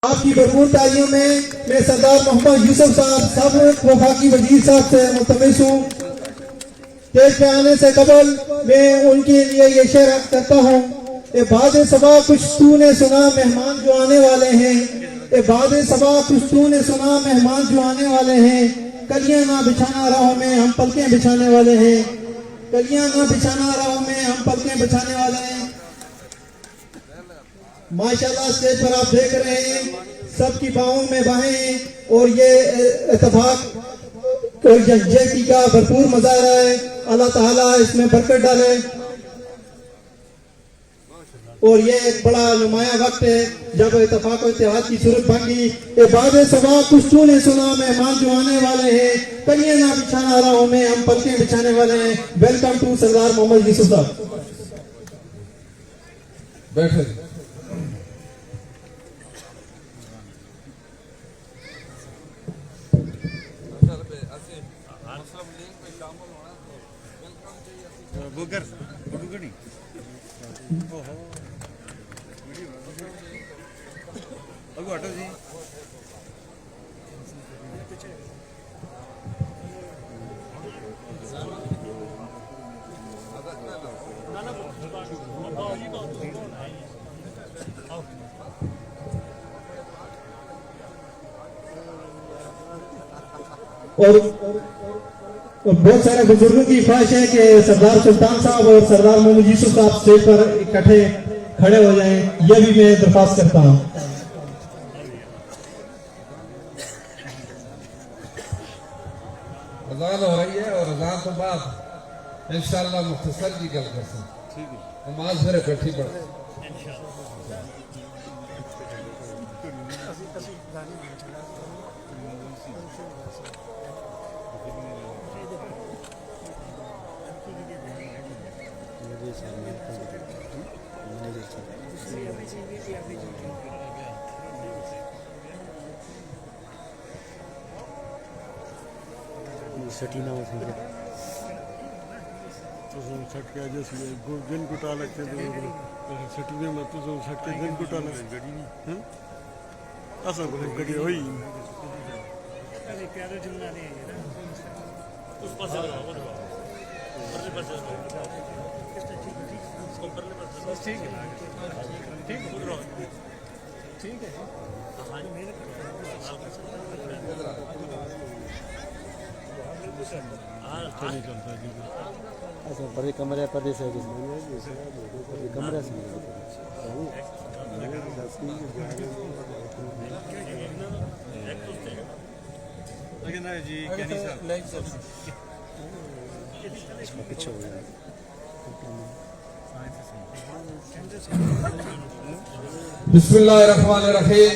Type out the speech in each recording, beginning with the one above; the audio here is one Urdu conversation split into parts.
آپ کی بھرپور تعلیوں میں سردار محمد یوسف صاحب سابق وفاقی وزیر صاحب سے ملتمس ہوں. اسٹیج پہ آنے سے قبل میں ان کے لیے یہ شعر عرض کرتا ہوں. اے باد صبا کچھ تو نے سنا مہمان جو آنے والے ہیں. اے باد صبا کچھ تو نے سنا مہمان جو آنے والے ہیں. کلیاں نہ بچھانا راہوں میں ہم پلکیں بچھانے والے ہیں. کلیاں نہ بچھانا راہوں میں ہم پلکیں بچھانے والے ہیں. ماشاءاللہ اسٹیج پر آپ دیکھ رہے ہیں سب کی باہوں میں باہیں اور یہ اتفاق اور یکجہتی کا بھرپور مظاہرہ ہے. اللہ تعالیٰ اس میں برکت ڈالے اور یہ ایک بڑا نمایاں وقت ہے جب اتفاق و اتحاد کی صورت بن گئی. اے باد صبا کچھ تو نے سنا مہمان جو آنے والے ہیں. کلیاں نہ بچھانا راہوں میں ہم پلکیں بچھانے والے ہیں. ویلکم ٹو سردار محمد یوسف صاحب. بیٹھے اور بہت سارے بزرگوں کی خواہش ہے کہ سردار سلطان صاحب اور سردار محمد یوسف صاحب اسٹیج پر اکٹھے کھڑے ہو جائیں. یہ بھی میں درخواست کرتا ہوں. اذان ہو رہی ہے اور اذان کے بعد انشاءاللہ مختصر کی گل کرتے ہیں. نماز پھر اکٹھی پڑھتے ہیں. سٹینا تو سٹ کے جس میں دن گٹا لگتے سٹینے میں تو سٹ کے دن گٹا لگتے ایسا بولے گڑی ہوئی ایسا بڑے کمرے پردے سے کمرے سے پیچھے ہو گیا. بسم اللہ الرحمن الرحیم.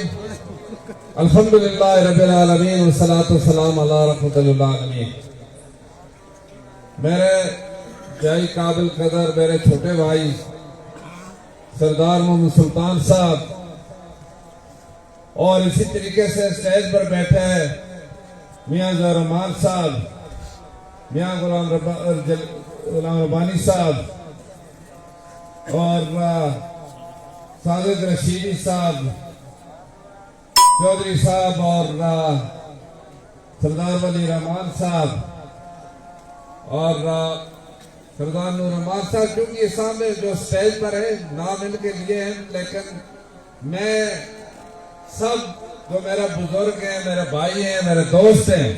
الحمدللہ رب العالمین والصلاة والسلام علی رحمت للعالمین. میرے جائی قابل قدر میرے چھوٹے بھائی سردار محمد سلطان صاحب اور اسی طریقے سے اسٹیج پر بیٹھے ہیں میاں ظہور رحمان صاحب, میاں غلام ربانی صاحب اور ساجد رشیدی صاحب, چودھری صاحب اور سردار ولی رحمان صاحب اور سردار نور رحمان صاحب, کیونکہ یہ سامنے جو سٹیج پر ہے نام ان کے لیے ہیں, لیکن میں سب جو میرا بزرگ ہیں, میرے بھائی ہیں, میرے دوست ہیں,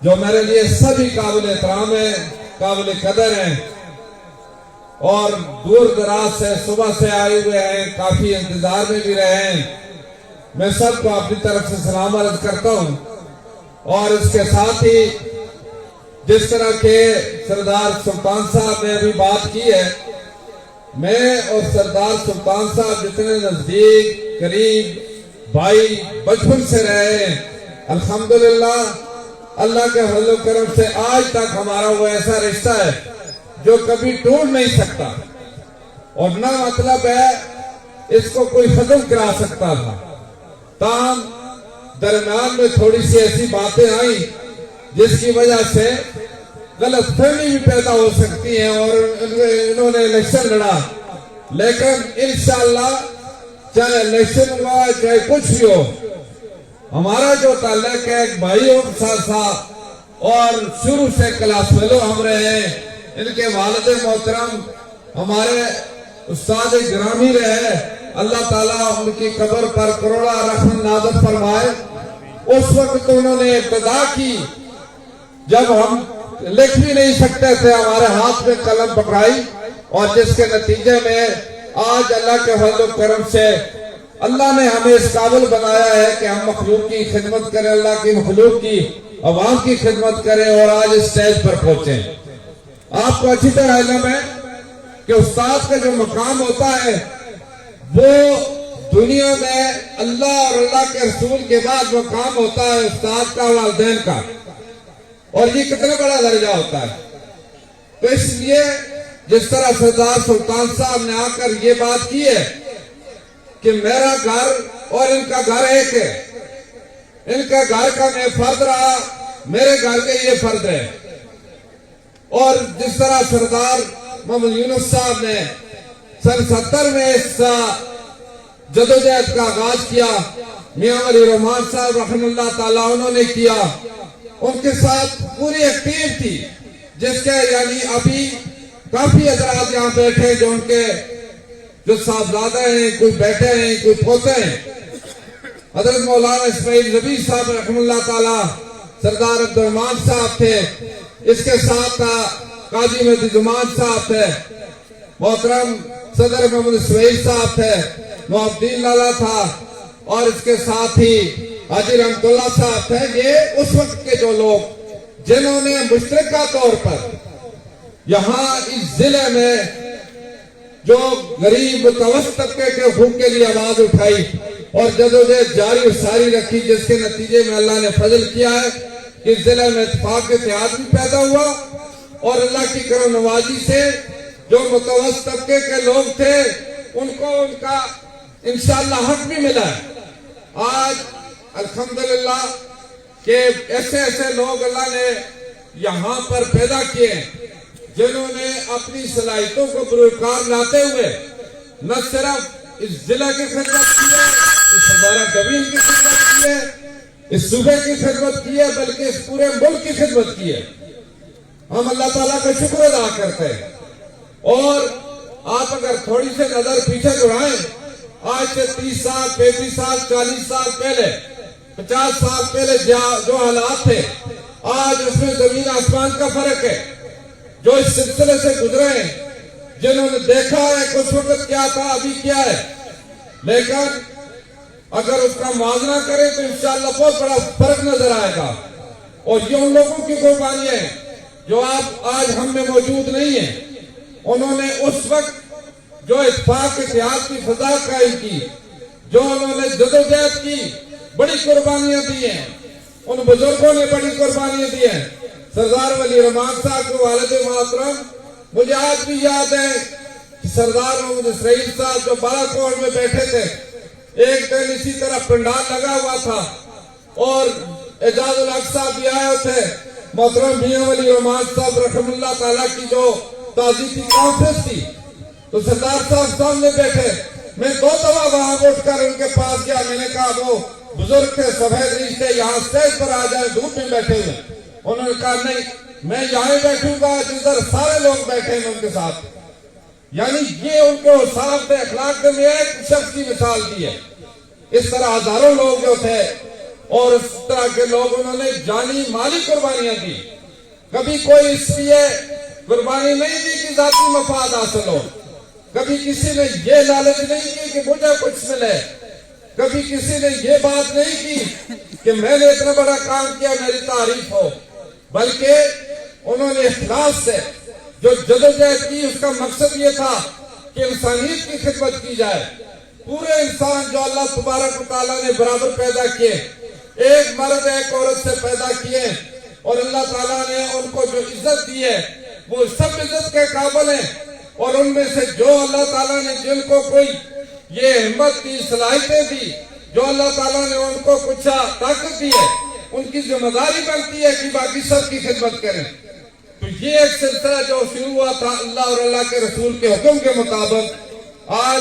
جو میرے لیے سبھی قابل احترام ہیں, قابل قدر ہیں اور دور دراز سے صبح سے آئے ہوئے ہیں, کافی انتظار میں بھی رہے ہیں, میں سب کو اپنی طرف سے سلام عرض کرتا ہوں. اور اس کے ساتھ ہی جس طرح کے سردار سلطان صاحب نے ابھی بات کی ہے, میں اور سردار سلطان صاحب جتنے نزدیک قریب بھائی بچپن سے رہے ہیں, الحمدللہ اللہ کے فضل و کرم سے آج تک ہمارا وہ ایسا رشتہ ہے جو کبھی ٹوٹ نہیں سکتا, اور نہ مطلب ہے اس کو کوئی ختم کرا سکتا تھا. تاہم درمیان میں تھوڑی سی ایسی باتیں آئیں جس کی وجہ سے غلط فہمی بھی پیدا ہو سکتی ہیں اور انہوں نے الیکشن لڑا, لیکن انشاءاللہ چاہے الیکشن ہوا چاہے کچھ بھی ہو، ہمارا جو تعلق ہے ایک بھائیوں کے ساتھ تھا اور شروع سے کلاس فیلو ہم رہے ہیں۔ ان کے والد محترم ہمارے استاد گرامی رہے، اللہ تعالیٰ ان کی قبر پر کروڑا رحمت نازل فرمائے۔ اس وقت انہوں نے ابتدا کی جب ہم لکھ بھی نہیں سکتے تھے، ہمارے ہاتھ میں قلم پکڑائی، اور جس کے نتیجے میں آج اللہ کے فضل و کرم سے اللہ نے ہمیں اس قابل بنایا ہے کہ ہم مخلوق کی خدمت کریں، اللہ کی مخلوق کی عوام کی خدمت کریں اور آج اس سٹیج پر پہنچیں۔ آپ کو اچھی طرح علم ہے کہ استاد کا جو مقام ہوتا ہے وہ دنیا میں اللہ اور اللہ کے رسول کے بعد مقام ہوتا ہے استاد کا، والدین کا، اور یہ کتنا بڑا درجہ ہوتا ہے۔ تو اس لیے جس طرح سردار سلطان صاحب نے آ کر یہ بات کی ہے کہ میرا گھر اور ان کا گھر ایک ہے، ان کا گھر کا میں فرد رہا، میرے گھر کے یہ فرد ہے، اور جس طرح سردار محمد یونس صاحب نے سن 70 میں اس جدوجہد کا آغاز کیا، میاں ولی رحمان صاحب رحم اللہ تعالیٰ انہوں نے کیا، ان کے ساتھ پوری ایک ٹیم تھی، جس کے یعنی ابھی کافی حضرات یہاں بیٹھے جو ان کے جو صاحبزادہ ہیں، کوئی بیٹے ہیں، کوئی پوتے ہیں۔ حضرت مولانا اسماعیل ربیع صاحب رحم اللہ تعالیٰ، سردار عبدالرحمان صاحب تھے، اس کے ساتھ قاضی مہدی زمان صاحب تھے، محترم صدر محمد اسماعیل صاحب تھے، محمدین لالا تھا، اور اس کے ساتھ ہی حاجی رحمت اللہ صاحب تھے۔ یہ اس وقت کے جو لوگ جنہوں نے مشترکہ طور پر یہاں اس ضلع میں جو غریب متوسط طبقے کے حقوق کے لیے آواز اٹھائی اور جدوجہد جاری و ساری رکھی، جس کے نتیجے میں اللہ نے فضل کیا ہے کہ اس ضلع میں اتفاق اتحاد بھی پیدا ہوا، اور اللہ کی کرم نوازی سے جو متوسط طبقے کے لوگ تھے ان کو ان کا انشاءاللہ حق بھی ملا ہے۔ آج الحمدللہ کہ ایسے ایسے لوگ اللہ نے یہاں پر پیدا کیے ہیں جنہوں نے اپنی صلاحیتوں کو بروکار لاتے ہوئے نہ صرف اس ضلع کی خدمت کی ہے، اس ہزارہ ڈویژن کی خدمت کی ہے، اس صوبے کی خدمت کی ہے، بلکہ اس پورے ملک کی خدمت کی ہے۔ ہم اللہ تعالیٰ کا شکر ادا کرتے ہیں۔ اور آپ اگر تھوڑی سے نظر پیچھے دوڑائیں، آج سے 30 سال 35 سال 40 سال پہلے 50 سال پہلے جو حالات تھے، آج اس میں زمین آسمان کا فرق ہے۔ جو اس سلسلے سے گزرے ہیں، جنہوں نے دیکھا ہے کہ اس وقت کیا تھا ابھی کیا ہے، لیکن اگر اس کا موازنہ کریں تو انشاءاللہ بہت بڑا فرق نظر آئے گا۔ اور یہ ان لوگوں کی قربانیاں ہیں جو آپ آج ہم میں موجود نہیں ہیں۔ انہوں نے اس وقت جو اتفاق اتحاد کی فضا قائم کی، جو انہوں نے جدوجہد کی، بڑی قربانیاں دی ہیں، ان بزرگوں نے بڑی قربانیاں دی ہیں۔ سردار ولی رحمان صاحب کے والد محترم، مجھے آج بھی یاد ہے کہ سردار محمد اسماعیل صاحب جو بالاکوٹ میں بیٹھے تھے، ایک دن اسی طرح پنڈال لگا ہوا تھا اور اعجاز الحق صاحب بھی آئے تھے، محترم میاں ولی رحمان صاحب رحم اللہ تعالیٰ کی جو تعزیتی کانفرنس تھی، تو سردار صاحب سامنے بیٹھے۔ میں 2 دفعہ وہاں اٹھ کر ان کے پاس گیا، میں نے کہا وہ بزرگ تھے، سفید ریش تھے، یہاں سٹیج پر آ جائیں، دھوپ میں بیٹھے ہوئے۔ انہوں نے کہا نہیں، میں یہاں بیٹھوں گا جدھر سارے لوگ بیٹھے ہیں ان کے ساتھ۔ یعنی یہ ان کو صاحب اخلاق میں ایک شخص کی مثال دی ہے۔ اس طرح ہزاروں لوگ جو تھے اور اس طرح کے لوگ انہوں نے جانی مالی قربانیاں دی۔ کبھی کوئی اس لیے قربانی نہیں دی کہ ذاتی مفاد حاصل ہو، کبھی کسی نے یہ لالچ نہیں کی کہ مجھے کچھ ملے، کبھی کسی نے یہ بات نہیں کی کہ میں نے اتنا بڑا کام کیا میری تعریف ہو، بلکہ انہوں نے اخلاص سے جو جدوجہد کی، اس کا مقصد یہ تھا کہ انسانیت کی خدمت کی جائے۔ پورے انسان جو اللہ تبارک و تعالیٰ نے برابر پیدا کیے، ایک مرد ایک عورت سے پیدا کیے، اور اللہ تعالیٰ نے ان کو جو عزت دی ہے وہ سب عزت کے قابل ہیں۔ اور ان میں سے جو اللہ تعالیٰ نے جن کو کوئی یہ ہمت دی، صلاحیتیں دی، جو اللہ تعالیٰ نے ان کو کچھ طاقت دی ہے، ان کی ذمہ داری بنتی ہے کہ باقی سب کی خدمت کریں۔ تو یہ ایک سلسلہ جو شروع ہوا تھا اللہ اور اللہ کے رسول کے حکم کے مطابق، آج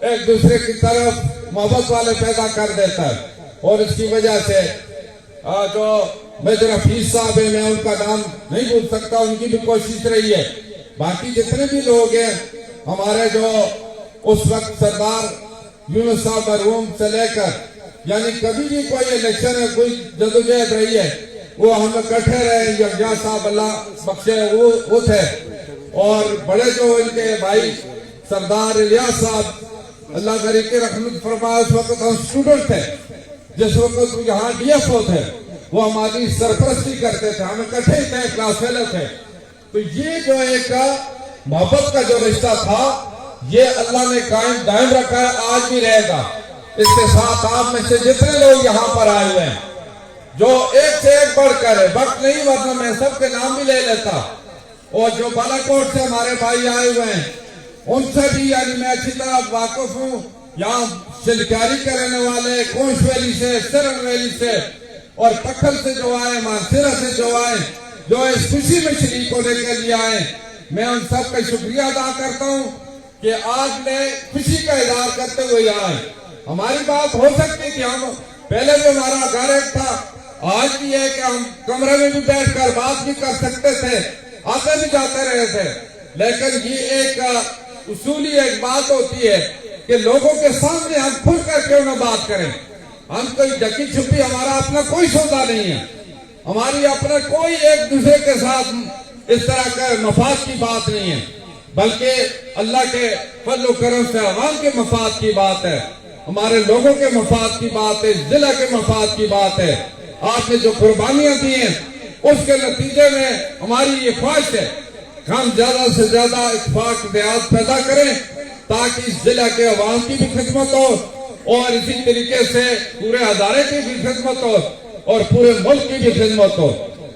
ایک دوسرے کی طرف محبت والے پیدا کر دیتا ہے. اور اس کی وجہ سے جو میجر حفیظ صاحب ہیں, میں ان کا نام نہیں بھول سکتا, ان کی بھی کوشش رہی ہے. باقی جتنے بھی لوگ ہیں ہمارے, جو اس وقت سردار یونس صاحب مرحوم سے لے کر, یعنی کبھی بھی کوئی الیکشن ہے, کوئی جدوجہد رہی ہے, وہ ہم اکٹھے رہے. یحییٰ صاحب اللہ بخشے وہ تھے, اور بڑے جو ان کے بھائی سردار الیاس صاحب اللہ کریم کی رحمت فرمائے, اس وقت ہم اسٹوڈنٹ تھے, جس وقت یہاں ڈی ایف او تھے, وہ ہماری سرپرستی کرتے تھے, ہم اکٹھے تھے, کلاس فیلو تھے. تو یہ جو ایک محبت کا جو رشتہ تھا, یہ اللہ نے قائم دائم رکھا ہے, آج بھی رہے گا. اس کے ساتھ آپ میں سے جتنے لوگ یہاں پر آئے ہوئے ہیں, جو ایک سے ایک بڑھ کر ہے, وقت نہیں ورنہ میں سب کے نام بھی لے لیتا, اور جو بالا کوٹ سے ہمارے بھائی آئے ہوئے ہیں ان سے بھی یعنی میں اچھی طرح واقف ہوں. یہاں شلکاری کے رہنے والے, کونش ویلی سے, سرن ویلی سے, اور پکھل سے جو آئے, مانسیرہ سے جو آئے, جو اس خوشی میں شریک ہونے کے لیے آئے, میں ان سب کا شکریہ ادا کرتا ہوں کہ آج میں خوشی کا اظہار کرتے ہوئے آئے. ہماری بات ہو سکتی تھی, ہم پہلے بھی ہمارا گھر ایک تھا, آج بھی ہے کہ ہم کمرے میں بھی بیٹھ کر بات بھی کر سکتے تھے, آتے بھی جاتے رہے تھے, لیکن یہ ایک اصولی ایک بات ہوتی ہے کہ لوگوں کے سامنے ہم کھل کر کیوں نہ بات کریں. ہم کوئی ڈکی چھپی, ہمارا اپنا کوئی سودا نہیں ہے, ہماری اپنا کوئی ایک دوسرے کے ساتھ اس طرح کا مفاد کی بات نہیں ہے, بلکہ اللہ کے فضل و کرم سے عوام کے مفاد کی بات ہے, ہمارے لوگوں کے مفاد کی بات ہے, ضلع کے مفاد کی بات ہے. آپ نے جو قربانیاں دی ہیں اس کے نتیجے میں ہماری یہ خواہش ہے کہ ہم زیادہ سے زیادہ اتفاق اتحاد پیدا کریں, تاکہ اس ضلع کے عوام کی بھی خدمت ہو, اور اسی طریقے سے پورے ہزارے کی بھی خدمت ہو, اور پورے ملک کی بھی خدمت ہو.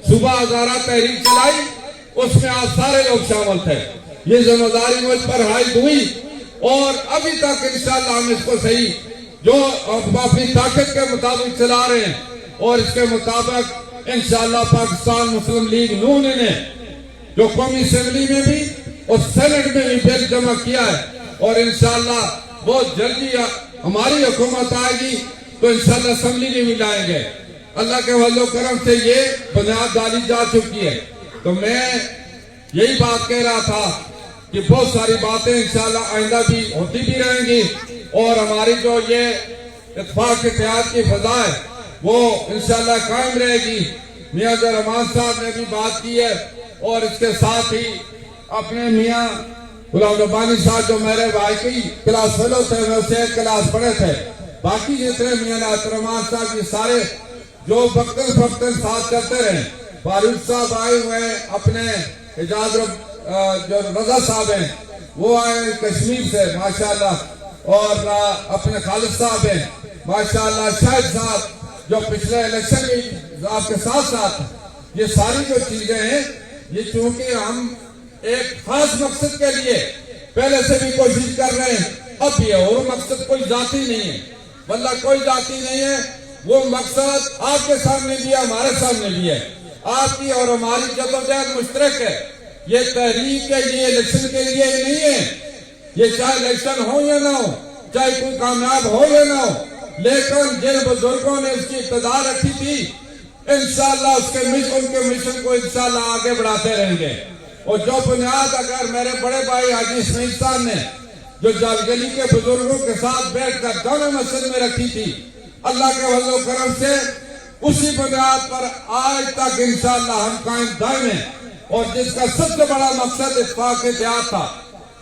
صبح ہزارہ تحریک چلائی, اس میں آپ سارے لوگ شامل تھے. یہ ذمہ داری مجھ پر عائد ہوئی, اور ابھی تک انشاءاللہ ہم اس کو صحیح جو اپنی طاقت کے مطابق چلا رہے ہیں, اور اس کے مطابق انشاءاللہ پاکستان مسلم لیگ نون نے جو قومی اسمبلی میں بھی اور سینٹ میں بھی بل جمع کیا ہے, اور انشاءاللہ بہت جلدی ہماری حکومت آئے گی تو انشاءاللہ اسمبلی میں بھی لائیں گے. اللہ کے فضل و کرم سے یہ بنیاد ڈالی جا چکی ہے. تو میں یہی بات کہہ رہا تھا کہ بہت ساری باتیں انشاءاللہ آئندہ بھی ہوتی بھی رہیں گی, اور ہماری جو یہ اتفاق اتحاد کی فضا ہے وہ انشاءاللہ قائم رہے گی. میاں رحمان صاحب نے بھی بات کی ہے, اور اس کے ساتھ ہی اپنے میاں غلام ربانی صاحب جو میرے بھائی کی کلاس فیلو تھے, میں اسے ایک کلاس پڑھے تھے, باقی جتنے میاں رحمان صاحب یہ سارے جو وقتاً فوقتاً ساتھ کرتے رہے. فاروق صاحب آئے ہوئے ہیں, اپنے اجاز جو رضا صاحب ہیں وہ آئے ہیں کشمیر سے ماشاءاللہ, اور اپنے خالد صاحب ہیں ماشاءاللہ, شاہد صاحب جو پچھلے الیکشن میں آپ کے ساتھ ساتھ. یہ ساری جو چیزیں ہیں یہ چونکہ ہم ایک خاص مقصد کے لیے پہلے سے بھی کوشش کر رہے ہیں, اب بھی ہے, اور مقصد کوئی ذاتی نہیں ہے, واللہ کوئی ذاتی نہیں ہے. وہ مقصد آپ کے سامنے بھی ہے, ہمارے سامنے بھی ہے, آپ کی اور ہماری جدوجہد مشترک ہے. یہ تحریک ہے, یہ الیکشن کے لیے ہی نہیں ہے, یہ چاہے الیکشن ہو یا نہ ہو, چاہے کوئی کامیاب ہو یا نہ ہو, لیکن جن بزرگوں نے اس کی ابتدا رکھی تھی انشاءاللہ اس کے مشن کو انشاءاللہ آگے بڑھاتے رہیں گے. اور جو بنیاد اگر میرے بڑے بھائی حاجی اسماعیل صاحب نے جو جالگلی کے بزرگوں کے ساتھ بیٹھ کر دونوں مسجد میں رکھی تھی, اللہ کے فضل و کرم سے اسی بنیاد پر آج تک انشاءاللہ ہم قائم دائم ہیں, اور جس کا سب سے بڑا مقصد اتفاق اتحاد تھا,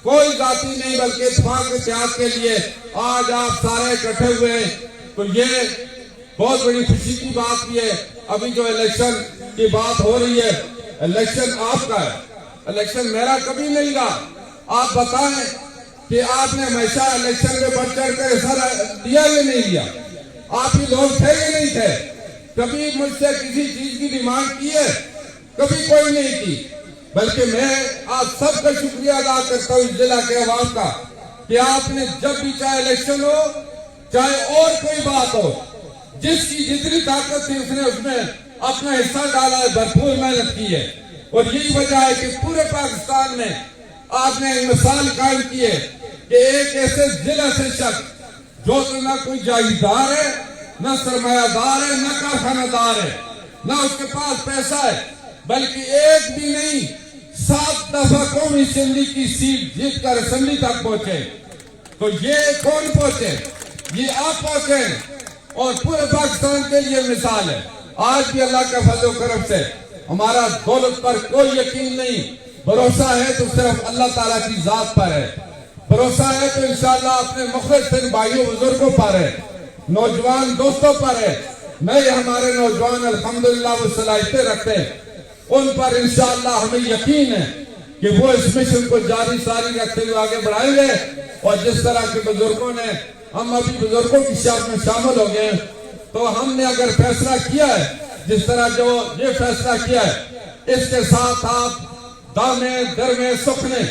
کوئی ذاتی نہیں بلکہ اتفاق اتحاد کے لیے آج آپ سارے اکٹھے ہوئے ہیں. تو یہ بہت بڑی خوشی کی بات بھی ہے. ابھی جو الیکشن کی بات ہو رہی ہے, الیکشن آپ کا ہے, الیکشن میرا کبھی نہیں رہا. آپ بتائیں کہ آپ نے ہمیشہ الیکشن میں بڑھ چڑھ کر حصہ لیا یا نہیں لیا؟ آپ ہی لوگ تھے یا نہیں تھے؟ کبھی مجھ سے کسی چیز کی ڈیمانڈ کی ہے؟ کبھی کوئی نہیں کی. بلکہ میں آپ سب کا شکریہ ادا کرتا ہوں اس ضلع کے عوام کا کہ آپ نے جب بھی چاہے الیکشن ہو چاہے اور کوئی بات ہو, جس کی جتنی طاقت تھی اس میں اپنا حصہ ڈالا ہے, بھرپور محنت کی ہے. اور یہی وجہ ہے کہ پورے پاکستان میں آپ نے مثال قائم کی ہے کہ ایک ایسے ضلع سے شخص جو کہ نہ کوئی جاگیردار ہے، نہ سرمایہ دار ہے، نہ کارخانہ دار ہے، نہ اس کے پاس پیسہ ہے، بلکہ ایک بھی نہیں 7 دفعہ قومی اسمبلی کی سیٹ جیت کر اسمبلی تک پہنچے، تو یہ کون پہنچے؟ یہ آپ پہنچے، اور پورے پاکستان کے لیے مثال ہے۔ آج بھی اللہ کا فضل و کرم سے ہمارا دولت پر کوئی یقین نہیں، بھروسہ ہے تو صرف اللہ تعالیٰ کی ذات پر ہے، بھروسہ ہے تو انشاءاللہ اپنے مخلص بھائیوں بزرگوں پر ہے، نوجوان دوستوں پر ہے۔ نئے ہمارے نوجوان الحمدللہ وہ صلاحیتیں رکھتے ہیں، ان پر انشاءاللہ ہمیں یقین ہے کہ وہ اس مشن کو جاری ساری رکھتے ہوئے آگے بڑھائیں گے، اور جس طرح کے بزرگوں نے، ہم ابھی بزرگوں کی شاخ میں شامل ہو گئے، تو ہم نے اگر فیصلہ کیا ہے، جس طرح جو یہ فیصلہ کیا ہے، اس کے ساتھ آپ دامے درمے سکھنے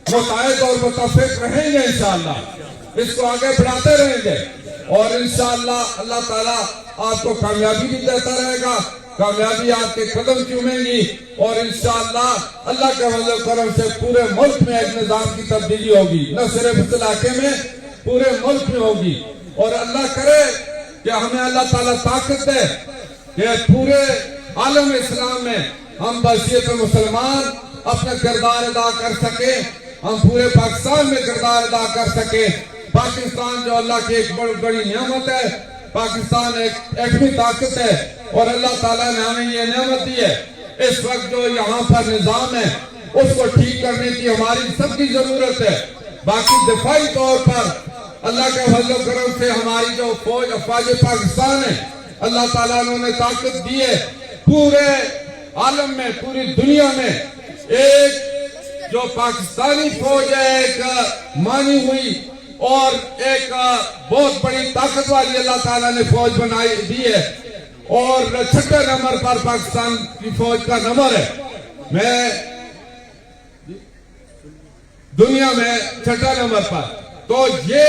متحد اور متفق رہیں گے انشاءاللہ، اس کو آگے بڑھاتے رہیں گے، اور انشاءاللہ اللہ تعالیٰ آپ کو کامیابی بھی دیتا رہے گا، کامیابی آپ کے قدم چومیں گی، اور انشاءاللہ اللہ کے فضل و کرم سے پورے ملک میں ایک نظام کی تبدیلی ہوگی، نہ صرف اس علاقے میں، پورے ملک میں ہوگی۔ اور اللہ کرے کہ ہمیں اللہ تعالیٰ طاقت دے کہ پورے عالم اسلام میں ہم بحیثیت مسلمان اپنا کردار ادا کر سکیں، ہم پورے پاکستان میں کردار ادا کر سکیں۔ پاکستان جو اللہ کی ایک بڑی نعمت ہے، پاکستان ایک ایٹمی طاقت ہے، اور اللہ تعالیٰ نے ہمیں یہ نعمت دی ہے۔ اس وقت جو یہاں پر نظام ہے اس کو ٹھیک کرنے کی ہماری سب کی ضرورت ہے۔ باقی دفاعی طور پر اللہ کے فضل و کرم سے ہماری جو فوج افواج پاکستان ہے، اللہ تعالیٰ نے طاقت دی ہے، پورے عالم میں، پوری دنیا میں ایک جو پاکستانی فوج ہے، ایک مانی ہوئی اور ایک بہت بڑی طاقت والی اللہ تعالیٰ نے فوج بنائی دی ہے، اور 6 نمبر پر پاکستان کی فوج کا نمبر ہے، میں دنیا میں 6 نمبر پر۔ تو یہ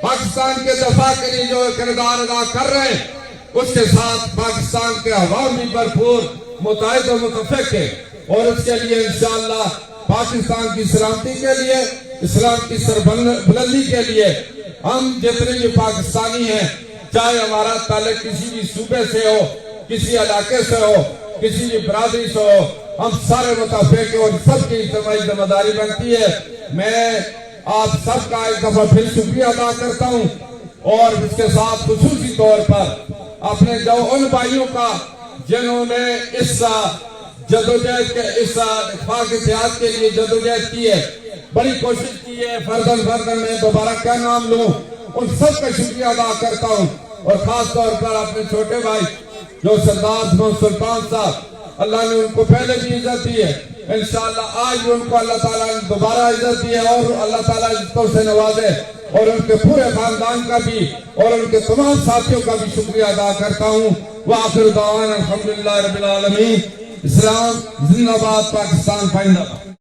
پاکستان کے دفاع کے لیے جو کردار ادا کر رہے ہیں، اس کے ساتھ پاکستان کے عوام بھی بھرپور متحد و متفق ہے، اور اس کے لیے انشاءاللہ پاکستان کی سلامتی کے لیے، اسلام کی سربلندی کے لیے ہم جتنے بھی پاکستانی ہیں، چاہے ہمارا تعلق کسی بھی صوبے سے ہو، کسی علاقے سے ہو، کسی بھی برادری سے ہو، ہم سارے متفق ہیں، اور سب کی اجتماعی ذمہ داری بنتی ہے۔ میں آپ سب کا ایک دفعہ پھر شکریہ ادا کرتا ہوں، اور اس کے ساتھ خصوصی طور پر اپنے جو ان بھائیوں کا جنہوں نے اس جدوجہد کے، اس اتفاق اتحاد کے لیے جدوجہد کی ہے، بڑی کوشش کی ہے، فردن میں دوبارہ کیا نام لوں، ان سب کا شکریہ ادا کرتا ہوں، اور خاص طور پر اپنے چھوٹے بھائی جو سردار سلطان صاحب، اللہ نے ان کو پہلے بھی عزت دی ہے، انشاءاللہ آج بھی ان کو اللہ تعالیٰ نے دوبارہ عزت دی ہے، اور اللہ تعالیٰ عزتوں سے نوازے، اور ان کے پورے خاندان کا بھی اور ان کے تمام ساتھیوں کا بھی شکریہ ادا کرتا ہوں۔ وآخر دعوانا الحمدللہ رب العالمین۔ اسلام زندہ باد، پاکستان زندہ باد۔